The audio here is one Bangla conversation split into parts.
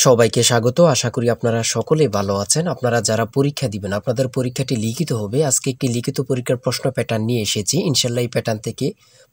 সবাইকে স্বাগত। আশা করি আপনারা সকলেই ভালো আছেন। আপনারা যারা পরীক্ষা দিবেন, আপনাদের পরীক্ষাটি লিখিত হবে। আজকে একটি লিখিত পরীক্ষার প্রশ্ন প্যাটার্ন নিয়ে এসেছি। ইনশাল্লাহ এই প্যাটার্ন থেকে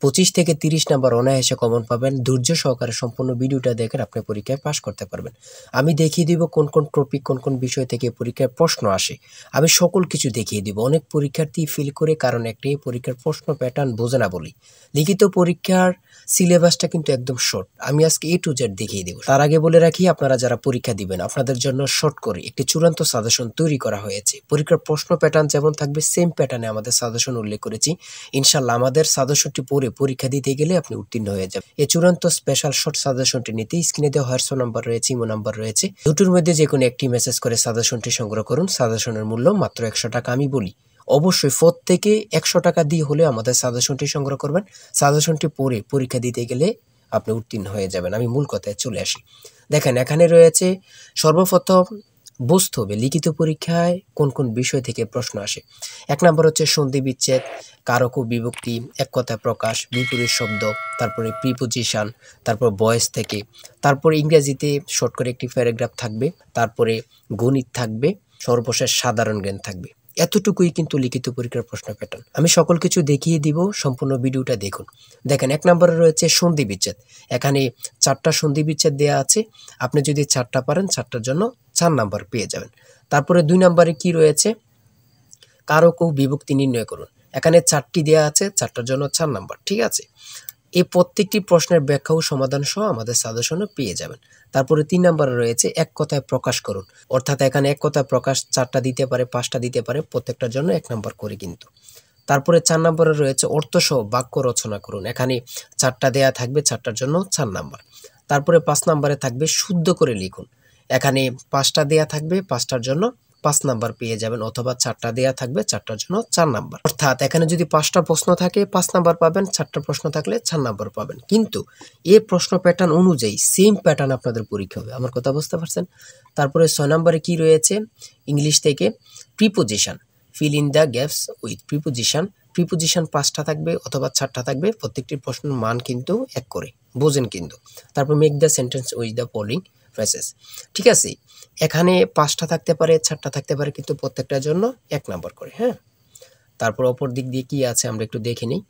25 থেকে 30 নাম্বার অনায়াসে কমন পাবেন। ধৈর্য সহকারে সম্পূর্ণ ভিডিওটা দেখেন, আপনি পরীক্ষায় পাস করতে পারবেন। আমি দেখিয়ে দিব কোন কোন টপিক, কোন কোন বিষয় থেকে পরীক্ষায় প্রশ্ন আসে। আমি সকল কিছু দেখিয়ে দিব। অনেক পরীক্ষার্থী ফেল করে কারণ একটাই, পরীক্ষার প্রশ্ন প্যাটার্ন বোঝে না বলি। লিখিত পরীক্ষার সিলেবাসটা কিন্তু একদম শর্ট। আমি আজকে A to Z দেখিয়ে দেব। তার আগে বলে রাখি, আপনারা যারা পরীক্ষা দিবেন আপনাদের জন্য শর্ট করে একটি চূড়ান্ত সাজেশন তৈরি করা হয়েছে। পরীক্ষার প্রশ্ন প্যাটার্ন যেমন থাকবে সেম প্যাটার্নে আমাদের সাজেশন উল্লেখ করেছি। ইনশাল্লাহ আমাদের সাজেশনটি পড়ে পরীক্ষা দিতে গেলে আপনি উত্তীর্ণ হয়ে যাবেন। এই চূড়ান্ত স্পেশাল শর্ট সাজেশনটি নিতে স্ক্রিনে দেওয়া হোয়াটসঅ্যাপ নাম্বার রয়েছে, ইমো নাম্বার রয়েছে। দুটোর মধ্যে যে কোনো একটি মেসেজ করে সাজেশনটি সংগ্রহ করুন। সাজেশনের মূল্য মাত্র 100 টাকা। আমি বলি অবশ্যই প্রত্যেকে 100 টাকা দিয়ে হলে আমাদের সাজেশনটি সংগ্রহ করবেন। সাজেশনটি পড়ে পরীক্ষা দিতে গেলে আপনি উত্তীর্ণ হয়ে যাবেন। আমি মূল কথায় চলে আসি। দেখেন, এখানে রয়েছে সর্বপ্রথম বুঝতে হবে লিখিত পরীক্ষায় কোন কোন বিষয় থেকে প্রশ্ন আসে। 1 নম্বর হচ্ছে সন্ধি বিচ্ছেদ, কারক ও বিভক্তি, এক কথায় প্রকাশ, বিপরীত শব্দ, তারপরে প্রিপোজিশন, তারপর ভয়েস থেকে, তারপরে ইংরেজিতে শর্ট করে একটি প্যারাগ্রাফ থাকবে, তারপরে গণিত থাকবে, সর্বশেষ সাধারণ জ্ঞান থাকবে। এতটুকুই কিন্তু লিখিত পরীক্ষার প্রশ্ন প্যাটার্ন। আমি সকল কিছু দেখিয়ে দিব, সম্পূর্ণ ভিডিওটা দেখুন। দেখেন, 1 নম্বরে রয়েছে সন্ধি বিচ্ছেদ। এখানে 4টা সন্ধি বিচ্ছেদ দেওয়া আছে। আপনি যদি 4টা পারেন 4টার জন্য 4 নাম্বার পেয়ে যাবেন। তারপরে 2 নম্বরে কি রয়েছে, কারক ও বিভক্তি নির্ণয় করুন। এখানে 4টি দেওয়া আছে, 4টার জন্য 4 নাম্বার। ঠিক আছে, এই প্রত্যেকটি প্রশ্নের ব্যাখ্যা ও সমাধান সহ আমাদের সাজেশনে পেয়ে যাবেন। তারপরে 3 নম্বরে রয়েছে এক কথায় প্রকাশ করুন। অর্থাৎ এখানে এক কথায় প্রকাশ 4টা দিতে পারে, 5টা দিতে পারে, প্রত্যেকটার জন্য 1 নাম্বার করে কিন্তু। তারপরে 4 নম্বরে রয়েছে অর্থসহ বাক্য রচনা করুন। এখানে 4টা দেয়া থাকবে, 4টার জন্য 4 নাম্বার। তারপরে 5 নম্বরে থাকবে শুদ্ধ করে লিখুন। এখানে 5টা দেয়া থাকবে, 5টার জন্য 5 নাম্বার পেয়ে যাবেন, অথবা 4টা দেয়া থাকবে, 4টার জন্য 4 নাম্বার। অর্থাৎ এখানে যদি 5টা প্রশ্ন থাকে 5 নাম্বার পাবেন, 4টা প্রশ্ন থাকলে 4 নাম্বার পাবেন। কিন্তু এই প্রশ্ন প্যাটার্ন অনুযায়ী সেম প্যাটার্ন আপনাদের পরীক্ষা হবে। আমার কথা বুঝতে পারছেন? তারপরে 6 নম্বরে কি রয়েছে, ইংলিশ থেকে preposition, fill in the gaps with preposition. Preposition 5টা থাকবে অথবা 4টা থাকবে, প্রত্যেকটি প্রশ্নের মান কিন্তু 1 করে, বোঝেন কিন্তু। তারপর make the sentence with the following phrases. ঠিক আছে, এখানে 5টা থাকতে পারে, 4টা থাকতে পারে, কিন্তু প্রত্যেকটার জন্য 1 নাম্বার করে। হ্যাঁ, তারপর অপর দিক দিয়ে কি আছে আমরা একটু দেখে নিই।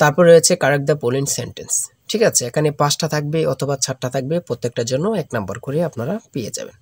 তারপর রয়েছে কারেক্ট দ্য ফলোইং সেন্টেন্স। ঠিক আছে, এখানে 5টা থাকবে অথবা 4টা থাকবে, প্রত্যেকটার জন্য 1 নাম্বার করে আপনারা পেয়ে যাবেন।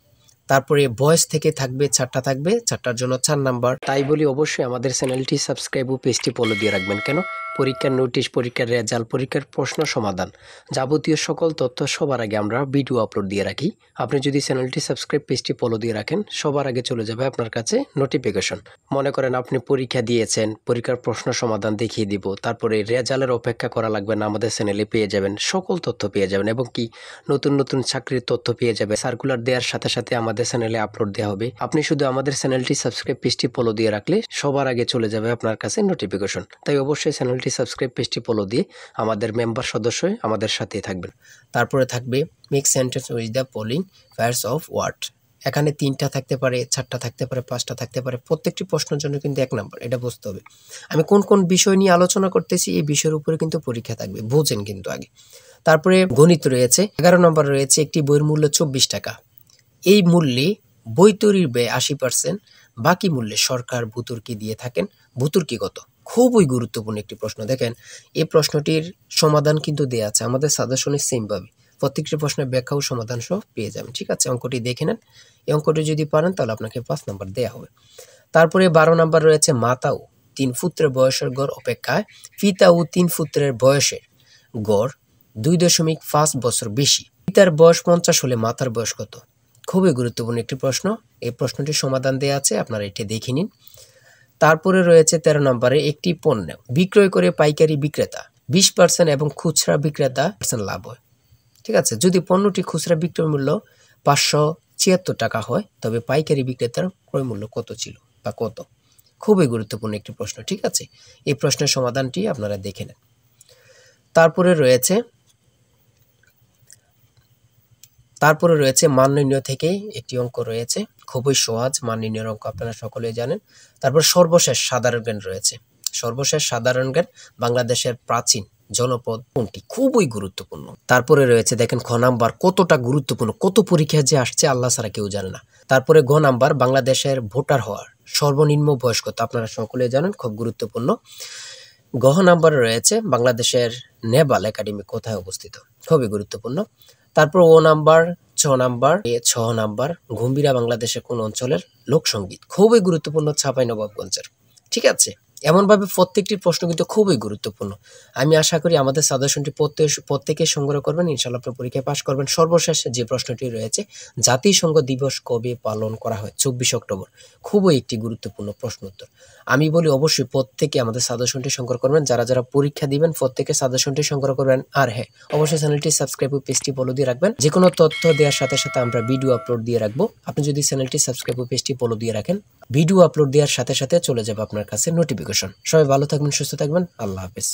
তারপরে ভয়েস থেকে থাকবে 4টা থাকবে, 4টার জন্য 4 নাম্বার। তাই বলি অবশ্যই আমাদের চ্যানেলটি সাবস্ক্রাইব ও পেজটি ফলো দিয়ে রাখবেন। কেন? পরীক্ষার নোটিশ, পরীক্ষার রেজাল্ট, পরীক্ষার প্রশ্ন সমাধান, যাবতীয় সকল তথ্য সবার আগে আমরা ভিডিও আপলোড দিয়ে রাখি। আপনি যদি চ্যানেলটি সাবস্ক্রাইব, পেজটি ফলো দিয়ে রাখেন, সবার আগে চলে যাবে আপনার কাছে নোটিফিকেশন। মনে করেন আপনি পরীক্ষা দিয়েছেন, পরীক্ষার প্রশ্ন সমাধান দেখিয়ে দিব, তারপরে রেজাল্টের অপেক্ষা করা লাগবে না, আমাদের চ্যানেলে পেয়ে যাবেন, সকল তথ্য পেয়ে যাবেন, এবং কি নতুন নতুন চাকরির তথ্য পেয়ে যাবে। সার্কুলার দেওয়ার সাথে সাথে আমাদের চ্যানেলে আপলোড দেওয়া হবে। আপনি শুধু আমাদের চ্যানেলটি সাবস্ক্রাইব, পেজটি ফলো দিয়ে রাখলে সবার আগে চলে যাবে আপনার কাছে নোটিফিকেশন। তাই অবশ্যই চ্যানেলটি সাবস্ক্রাইব, পেজটি ফলো দিয়ে আমাদের মেম্বার সদস্য হয়ে আমাদের সাথেই থাকবেন। তারপরে থাকবে make sentence with the following pairs of word. এখানে 3টা থাকতে পারে, 4টা থাকতে পারে, 5টা থাকতে পারে, প্রত্যেকটি প্রশ্নের জন্য কিন্তু 1 নাম্বার। এটা বুঝতে হবে। আমি কোন কোন বিষয় নিয়ে আলোচনা করতেছি, এই বিষয়ের উপরে কিন্তু পরীক্ষা থাকবে, বোঝেন কিন্তু আগে। তারপরে গণিত রয়েছে, 11 নম্বর রয়েছে একটি বইয়ের মূল্য 24 টাকা। এই মূল্যে বই তৈরির ব্যয় 80%, বাকি মূল্যে সরকার ভর্তুকি দিয়ে থাকেন। ভর্তুকি কত? খুবই গুরুত্বপূর্ণ একটি প্রশ্ন। দেখেন, এই প্রশ্নটির সমাধান কিন্তু দেওয়া আছে আমাদের সাজেশনে সেম ভাবে। প্রত্যেকটি প্রশ্নের ব্যাখ্যা ও সমাধান সহ পেয়ে যাবেন। ঠিক আছে, অঙ্কটি দেখে নেন। এই অঙ্কটি যদি পারেন তাহলে আপনাকে 5 নাম্বার দেওয়া হবে। তারপরে 12 নাম্বার রয়েছে মাতা ও 3 পুত্রের বয়সের গড় অপেক্ষায় পিতা ও 3 পুত্রের বয়সের গড় 2.5 বছর বেশি। পিতার বয়স 50 হলে মাতার বয়স কত? খুবই গুরুত্বপূর্ণ একটি প্রশ্ন। এই প্রশ্নটির সমাধান দেওয়া আছে, আপনারা এটি দেখে নিন। তারপরে রয়েছে 13 নম্বরে একটি পণ্য বিক্রয় করে পাইকারি বিক্রেতা 20% এবং খুচরা বিক্রেতা লাভ হয়। ঠিক আছে, যদি পণ্যটি খুচরা বিক্রয় মূল্য 576 টাকা হয়, তবে পাইকারি বিক্রেতার ক্রয় মূল্য কত ছিল বা কত? খুবই গুরুত্বপূর্ণ একটি প্রশ্ন। ঠিক আছে, এই প্রশ্নের সমাধানটি আপনারা দেখে নেন। তারপরে রয়েছে মান নির্ণয় থেকে একটি অঙ্ক রয়েছে, খুবই সহজ মান নির্ণয়ের অঙ্ক, আপনারা সকলেই জানেন। তারপর সর্বশেষ সাধারণ জ্ঞান রয়েছে। সর্বশেষ সাধারণ জ্ঞান বাংলাদেশের প্রাচীন জনপদ কোনটি? খুবই গুরুত্বপূর্ণ। তারপরে রয়েছে দেখেন খ নাম্বার, কতটা গুরুত্বপূর্ণ, কত পরীক্ষা যে আসছে আল্লাহ ছাড়া কেউ জানে না। তারপরে গ নাম্বার, বাংলাদেশের ভোটার হওয়ার সর্বনিম্ন বয়স কত? আপনারা সকলে জানেন, খুব গুরুত্বপূর্ণ। গ নাম্বারে রয়েছে বাংলাদেশের নেভাল একাডেমি কোথায় অবস্থিত? খুবই গুরুত্বপূর্ণ। তারপর ও নাম্বার, ছ নাম্বার গম্ভীরা বাংলাদেশের কোন অঞ্চলের লোকসঙ্গীত? খুবই গুরুত্বপূর্ণ, চাঁপাইনবাবগঞ্জের। ঠিক আছে, এমনভাবে প্রত্যেকটি প্রশ্ন কিন্তু খুবই গুরুত্বপূর্ণ। আমি আশা করি আমাদের সাজেশনটি প্রত্যেকে সংগ্রহ করবেন, ইনশাআল্লাহ আপনি পরীক্ষায় পাশ করবেন। সর্বশেষ যে প্রশ্নটি রয়েছে, জাতিসংঘ দিবস কবে পালন করা হয়? 24 অক্টোবর। খুবই একটি গুরুত্বপূর্ণ প্রশ্ন উত্তর। আমি বলি অবশ্যই প্রত্যেকে আমাদের সাজেশনটি সংগ্রহ করবেন। যারা যারা পরীক্ষা দিবেন প্রত্যেকে সাজেশনটি সংগ্রহ করবেন। আর হ্যাঁ, অবশ্যই চ্যানেলটি সাবস্ক্রাইব ও পেজটি ফলো দিয়ে রাখবেন। যে কোনো তথ্য দেওয়ার সাথে সাথে আমরা ভিডিও আপলোড দিয়ে রাখবো। আপনি যদি চ্যানেলটি সাবস্ক্রাইব ও পেজটি ফলো দিয়ে রাখেন, ভিডিও আপলোড দেওয়ার সাথে সাথে চলে যাবে আপনার কাছে নোটিফিকেশন। সবাই ভালো থাকবেন, সুস্থ থাকবেন। আল্লাহ হাফেজ।